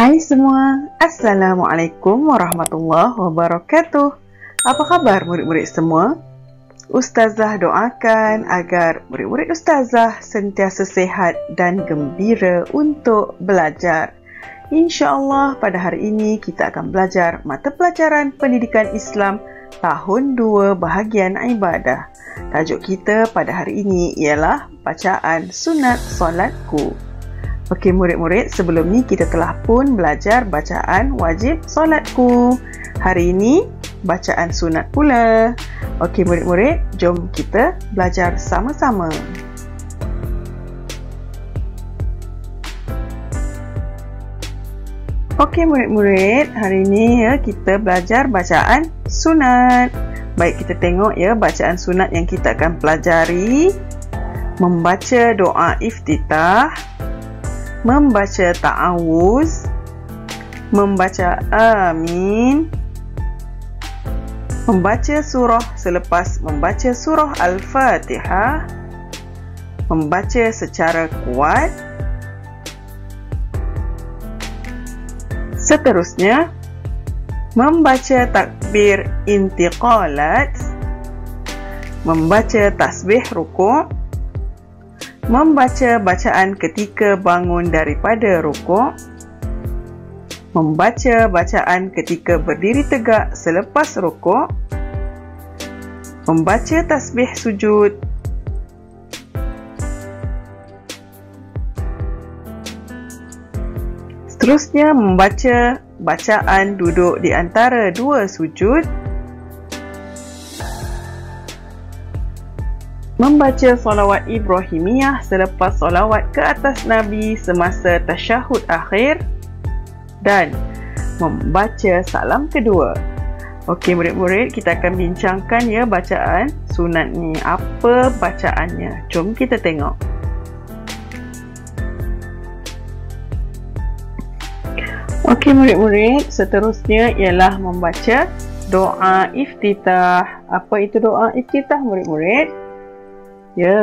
Hai semua, Assalamualaikum warahmatullahi wabarakatuh. Apa khabar murid-murid semua? Ustazah doakan agar murid-murid Ustazah sentiasa sehat dan gembira untuk belajar. InsyaAllah pada hari ini kita akan belajar mata pelajaran Pendidikan Islam tahun 2 bahagian ibadah. Tajuk kita pada hari ini ialah bacaan sunat solatku. Okey murid-murid, sebelum ni kita telah pun belajar bacaan wajib solatku. Hari ini bacaan sunat pula. Okey murid-murid, jom kita belajar sama-sama. Okey murid-murid, hari ini kita belajar bacaan sunat. Baik, kita tengok bacaan sunat yang kita akan pelajari. Membaca doa iftitah, membaca ta'awuz, membaca amin, membaca surah selepas membaca surah Al-Fatihah, membaca secara kuat. Seterusnya, membaca takbir intiqalat, membaca tasbih rukuk, membaca bacaan ketika bangun daripada rukuk, membaca bacaan ketika berdiri tegak selepas rukuk, membaca tasbih sujud, seterusnya membaca bacaan duduk di antara dua sujud, membaca solawat Ibrahimiyah selepas solawat ke atas Nabi semasa tasyahud akhir, dan membaca salam kedua. Okey murid-murid, kita akan bincangkan bacaan sunat ni. Apa bacaannya? Jom kita tengok. Okey murid-murid, seterusnya ialah membaca doa iftitah. Apa itu doa iftitah murid-murid?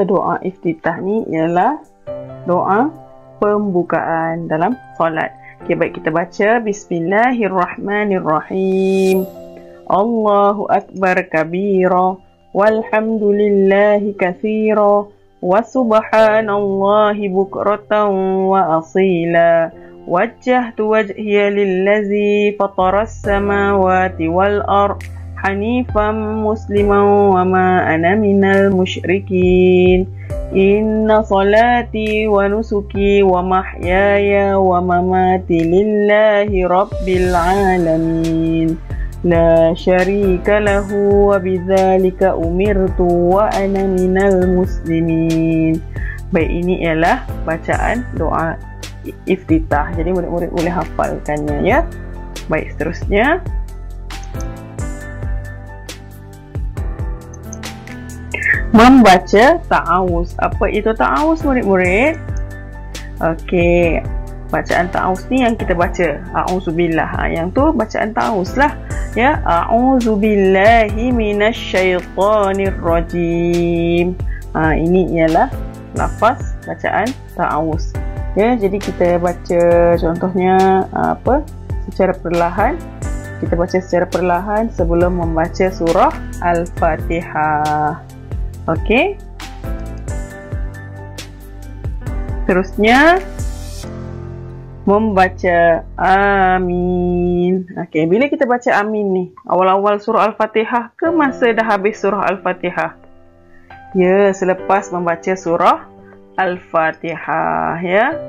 Doa iftitah ni ialah doa pembukaan dalam solat. Okey, baik, kita baca. Bismillahirrahmanirrahim. Allahu akbar kabira, walhamdulillahi katsira, wa subhanallahi bukratan wa asila. Wajjahtu wajhiya lillazi fataras samawati wal ard hanifan musliman wa ma ana minal musyrikin. Inna salati wa nusuki wa mahyaya wa mamati lillahi rabbil alamin. La syarika lahu wa bidzalika umirtu wa ana minal muslimin. Baik, ini ialah bacaan doa iftitah. Jadi murid-murid boleh hafalkannya ya. Baik, seterusnya membaca ta'awuz. Apa itu ta'awuz murid-murid? Okey, bacaan ta'awuz ni yang kita baca a'udzubillah. Yang tu bacaan ta'awuz lah ya. A'udzubillahi minasyaitonir rajim. Ini ialah lafaz bacaan ta'awuz. Ya, jadi kita baca contohnya secara perlahan. Kita baca secara perlahan sebelum membaca surah Al-Fatihah. Okey. Terusnya membaca amin. Okey, bila kita baca amin ni, awal-awal surah Al-Fatihah ke masa dah habis surah Al-Fatihah? Ya, selepas membaca surah Al-Fatihah ya.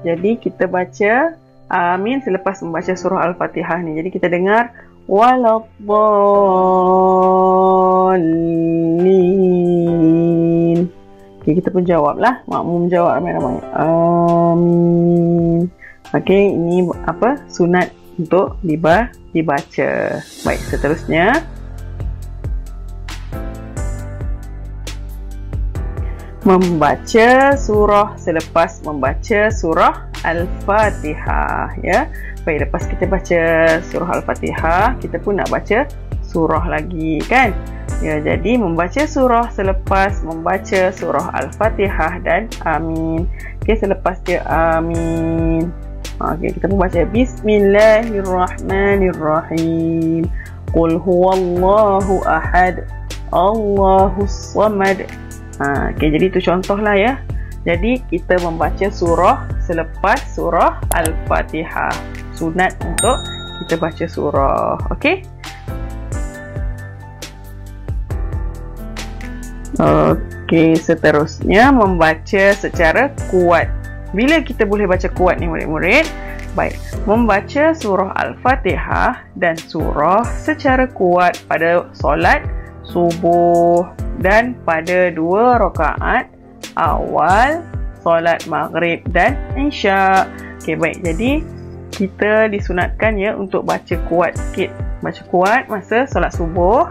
Jadi kita baca amin selepas membaca surah Al-Fatihah ni. Jadi kita dengar waladdallin. Okey, kita pun jawablah. Makmum jawab ramai-ramai. Amin. Okey, ini sunat untuk dibaca. Baik, seterusnya membaca surah selepas membaca surah Al-Fatihah ya. Baik, lepas kita baca surah Al-Fatihah, kita pun nak baca surah lagi kan. Ya, jadi membaca surah selepas membaca surah Al-Fatihah dan amin. Okey, selepas dia amin, Okey, kita pun baca Bismillahirrahmanirrahim. Qul huwallahu ahad, Allahus samad. Okey, jadi itu contohlah ya. Jadi kita membaca surah selepas surah Al-Fatihah. Sunat untuk kita baca surah. Okey. Okey, seterusnya membaca secara kuat. Bila kita boleh baca kuat ni murid-murid? Baik, membaca surah Al-Fatihah dan surah secara kuat pada solat subuh dan pada 2 rakaat awal solat maghrib dan isyak. Okey, baik. Jadi kita disunatkan ya untuk baca kuat sikit. Baca kuat masa solat subuh.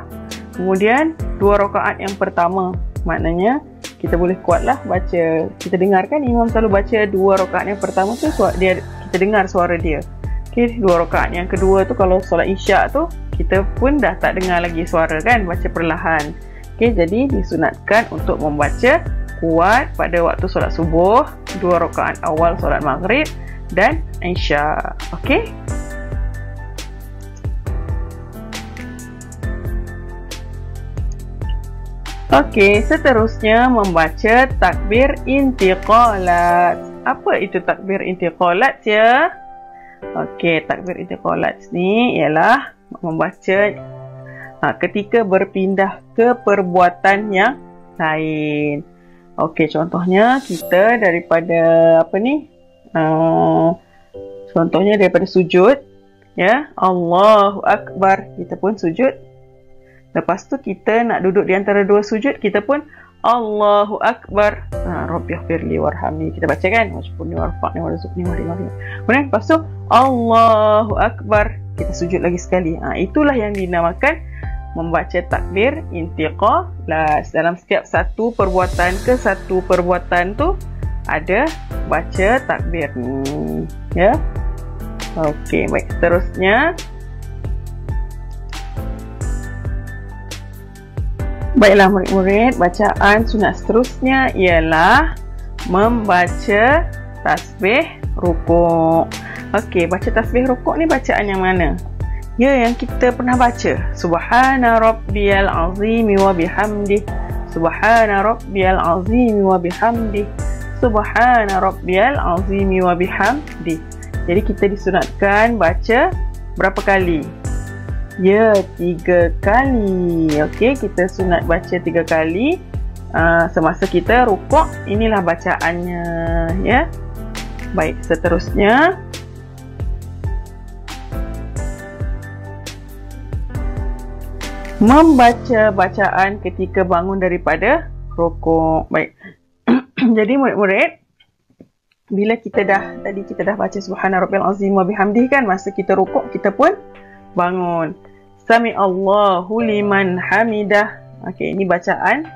Kemudian 2 rakaat yang pertama, maknanya kita boleh kuatlah baca. Kita dengarkan imam selalu baca 2 rakaat yang pertama tu dia, kita dengar suara dia. Okey, 2 rakaat yang kedua tu kalau solat isyak tu kita pun dah tak dengar lagi suara kan, baca perlahan. Okey, jadi disunatkan untuk membaca kuat pada waktu solat subuh, 2 rakaat awal solat maghrib dan isyak. Okey. Okey, seterusnya membaca takbir intiqalat. Apa itu takbir intiqalat ya? Okey, takbir intiqalat ni ialah membaca ketika berpindah ke perbuatan yang lain. Okey, contohnya kita daripada apa ni? Contohnya daripada sujud ya, Allahu Akbar, kita pun sujud. Lepas tu kita nak duduk di antara 2 sujud, kita pun Allahu Akbar. Rabbighfirli warhamni. Kita baca kan? Wajibni warfa'ni warzuqni warhamni. Kemudian lepas tu Allahu Akbar. Kita sujud lagi sekali. Itulah yang dinamakan membaca takbir intiqalat. Dalam setiap satu perbuatan ke satu perbuatan tu ada baca takbir ni. Ya. Okey, baik. Seterusnya baiklah murid-murid, bacaan sunat seterusnya ialah membaca tasbih rukuk. Okey, baca tasbih rukuk ni bacaan yang mana? Ya, yang kita pernah baca. Subhana rabbiyal azim wa bihamdih. Subhana rabbiyal azim wa bihamdih. Subhana rabbiyal azim wa bihamdih. Jadi kita disunatkan baca berapa kali? Ya, 3 kali. Okey, kita sunat baca 3 kali semasa kita rukuk. Inilah bacaannya ya. Baik, seterusnya membaca bacaan ketika bangun daripada rukuk. Baik. Jadi murid-murid, bila kita dah baca subhana rabbiyal azim wa bihamdih kan, masa kita rukuk kita pun bangun. Sami Allahu liman hamidah. Okey, ini bacaan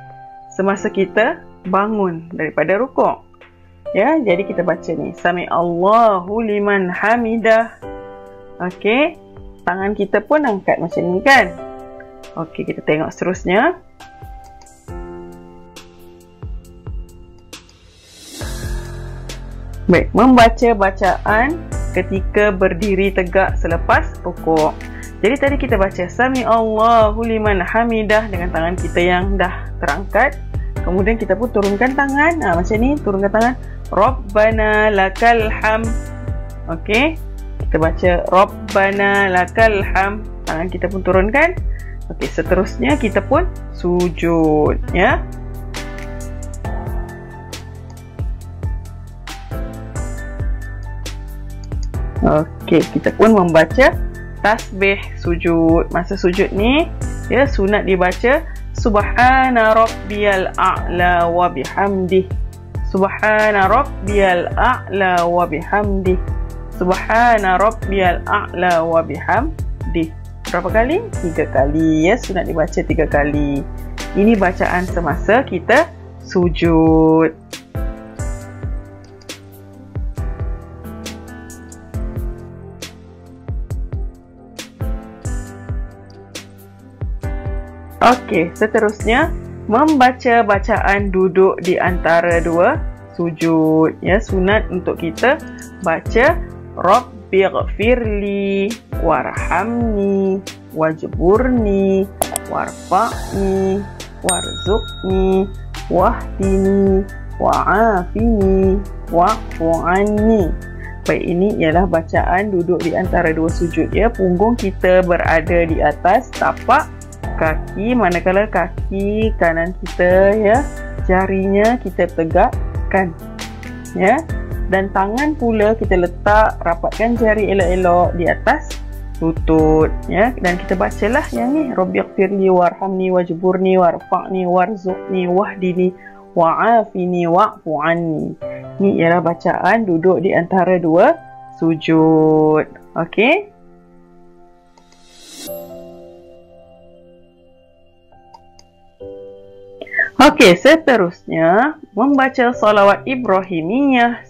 semasa kita bangun daripada rukuk. Ya, jadi kita baca ni. Sami Allahu liman hamidah. Okey, tangan kita pun angkat macam ni kan. Okey, kita tengok seterusnya. Baik, membaca bacaan ketika berdiri tegak selepas rukuk. Jadi tadi kita baca Sami Allahu liman hamidah dengan tangan kita yang dah terangkat. Kemudian kita pun turunkan tangan. Macam ni, turunkan tangan. Rabbana lakal hamd. Okey. Kita baca Rabbana lakal hamd. Tangan kita pun turunkan. Okey, seterusnya kita pun sujud ya. Okey, kita pun membaca tasbih sujud. Masa sujud ni ya, sunat dibaca Subhana rabbiyal a'la wa bihamdih. Subhana rabbiyal a'la wa bihamdih. Subhana rabbiyal a'la wa bihamdih. Berapa kali? 3 kali ya, sunat dibaca 3 kali. Ini bacaan semasa kita sujud. Okey, seterusnya membaca bacaan duduk di antara 2 sujud. Ya, sunat untuk kita baca Rabbighfirli warhamni wajburni warfa'ni warzuqni wahdini wa'afini wa'fu anni. Baik, ini ialah bacaan duduk di antara dua sujud ya. Punggung kita berada di atas tapak kaki, manakala kaki kanan kita ya, jarinya kita tegakkan ya, dan tangan pula kita letak, rapatkan jari elok-elok di atas lutut ya, dan kita bacalah yang ni, Rabbighfirli warhamni wajburni warfa'ni warzuqni wahdini wa'afini wa'fu anni. Ni ialah bacaan duduk di antara dua sujud. Okey. Okey, seterusnya membaca solawat Ibrahimiyah,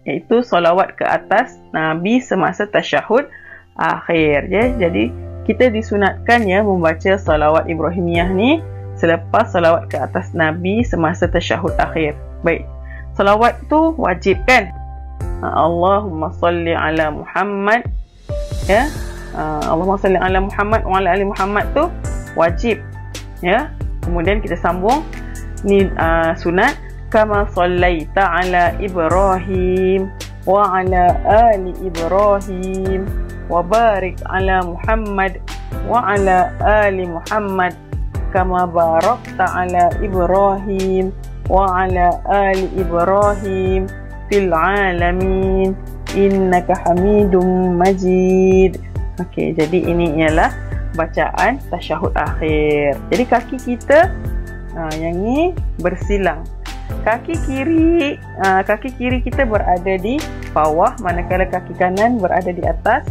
iaitu solawat ke atas Nabi semasa tasyahud akhir ya. Jadi kita disunatkan ya membaca solawat Ibrahimiyah ni selepas solawat ke atas Nabi semasa tasyahud akhir. Baik, solawat tu wajib kan? Allahumma salli ala Muhammad ya. Allahumma salli ala Muhammad wa ala ali Muhammad tu wajib ya. Kemudian kita sambung ni sunat, kama sallaita ala Ibrahim wa ala ali Ibrahim wa barik ala Muhammad wa ala ali Muhammad kama barakta ala Ibrahim wa ala ali Ibrahim fil alamin innaka Hamidum Majid. Okey, jadi ini ialah bacaan tasyahud akhir. Jadi kaki kita yang ni bersilang. Kaki kiri kita berada di bawah, manakala kaki kanan berada di atas,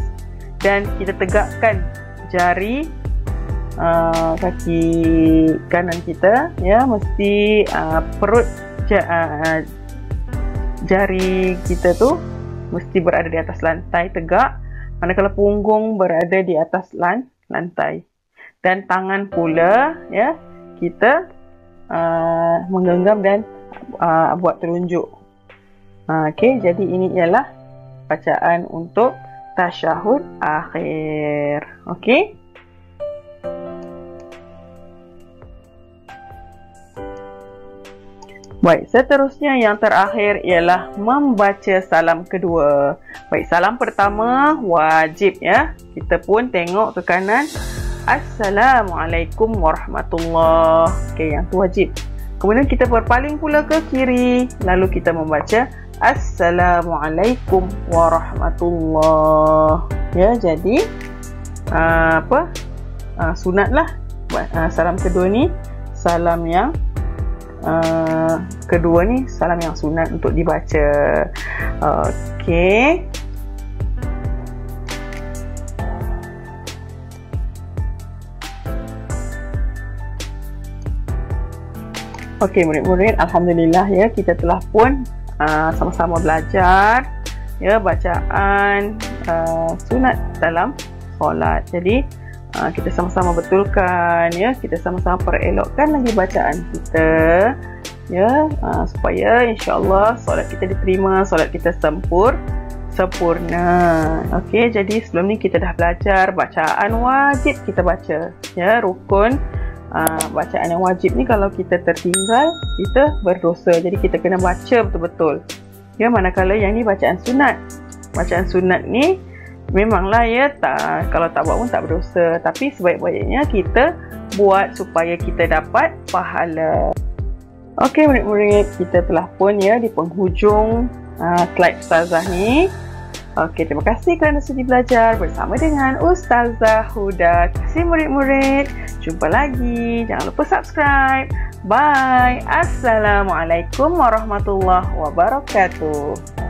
dan kita tegakkan jari kaki kanan kita ya, mesti perut jari kita tu mesti berada di atas lantai tegak, manakala punggung berada di atas lantai, dan tangan pula ya kita menggenggam dan buat telunjuk. Okey, jadi ini ialah bacaan untuk tasyahud akhir. Okey. Baik, seterusnya yang terakhir ialah membaca salam kedua. Baik, salam pertama wajib ya. Kita pun tengok ke kanan. Assalamualaikum warahmatullahi. Okey, yang tu wajib. Kemudian kita berpaling pula ke kiri, lalu kita membaca Assalamualaikum warahmatullahi. Ya, jadi sunatlah salam kedua ni, salam yang kedua ni salam yang sunat untuk dibaca. Okey. Okey, murid-murid, alhamdulillah ya, kita telah pun sama-sama belajar ya bacaan sunat dalam solat. Jadi kita sama-sama betulkan ya, kita sama-sama perelokkan lagi bacaan kita ya, supaya insya-Allah solat kita diterima, solat kita sempurna. Okey, jadi sebelum ni kita dah belajar bacaan wajib kita baca ya, rukun bacaan yang wajib ni kalau kita tertinggal kita berdosa, jadi kita kena baca betul-betul ya. Manakala yang ni bacaan sunat ni memanglah ya, kalau tak buat pun tak berdosa, tapi sebaik-baiknya kita buat supaya kita dapat pahala. Okey murid-murid, kita telah pun ya di penghujung slide Ustazah ni. Okey, terima kasih kerana sudi belajar bersama dengan Ustazah Huda. Terima kasih murid-murid. Jumpa lagi. Jangan lupa subscribe. Bye. Assalamualaikum warahmatullahi wabarakatuh.